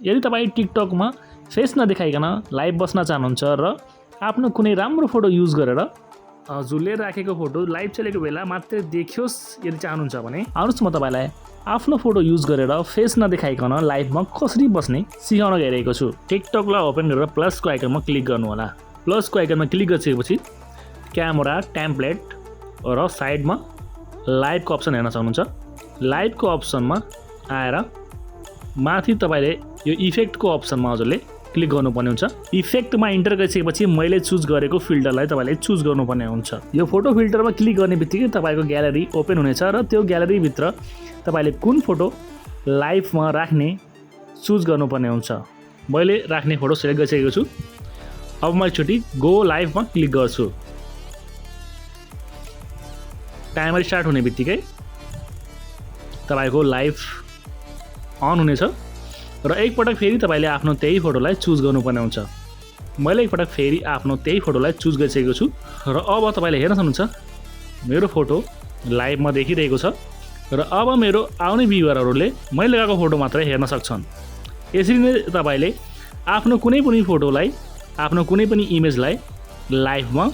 यदि तपाईँ टिकटकमा face नदेखाइकन live बस्न चाहनुहुन्छ र आफ्नो कुनै राम्रो फोटो युज गरेर हजुरले राखेको फोटो लाइभ चलेको बेला मात्रै देखियोस् यदि चाहनुहुन्छ भने आउनुहोस् म तपाईँलाई आफ्नो फोटो युज गरेर फेस नदेखाइकन लाइभमा कसरी बस्ने सिकाउन गइरहेको छु। टिकटकलाई ओपन गरेर प्लसको आइकनमा क्लिक गर्नु होला। प्लसको आइकनमा क्लिक गरिसकेपछि क्यामेरा, टेम्प्लेट र साइडमा लाइभको अप्सन हेर्न सक्नुहुन्छ। लाइभको अप्सनमा आएर माथि तपाईँले यो इफेक्टको अप्सनमा हजुरले क्लिक गर्नुपर्ने हुन्छ। इफेक्टमा इन्टर गरिसकेपछि मैले चुज गरेको फिल्टरलाई तपाईँले चुज गर्नुपर्ने हुन्छ। यो फोटो फिल्टरमा क्लिक गर्ने बित्तिकै तपाईँको ग्यालेरी ओपन हुनेछ र त्यो ग्यालेरीभित्र तपाईँले कुन फोटो लाइभमा राख्ने चुज गर्नुपर्ने हुन्छ। मैले राख्ने फोटो सेलेक्ट गरिसकेको छु। अब म एकचोटि गो लाइभमा क्लिक गर्छु। टाइमर स्टार्ट हुने बित्तिकै तपाईँको लाइभ अन हुनेछ र एकपटक फेरि तपाईँले आफ्नो त्यही फोटोलाई चुज गर्नुपर्ने हुन्छ। मैले एकपटक फेरि आफ्नो त्यही फोटोलाई चुज गरिसकेको छु र अब तपाईँले हेर्न सक्नुहुन्छ मेरो फोटो लाइभमा देखिरहेको छ र अब मेरो आउने भ्युअरहरूले मैले लगाएको फोटो मात्रै हेर्न सक्छन्। यसरी नै तपाईँले आफ्नो कुनै पनि फोटोलाई, आफ्नो कुनै पनि इमेजलाई लाइभमा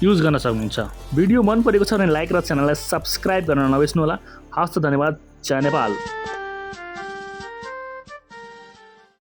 युज गर्न सक्नुहुन्छ। भिडियो मन परेको छ भने लाइक र च्यानललाई सब्सक्राइब गर्न नबिर्स्नु होला। हस्त धन्यवाद। जय नेपाल।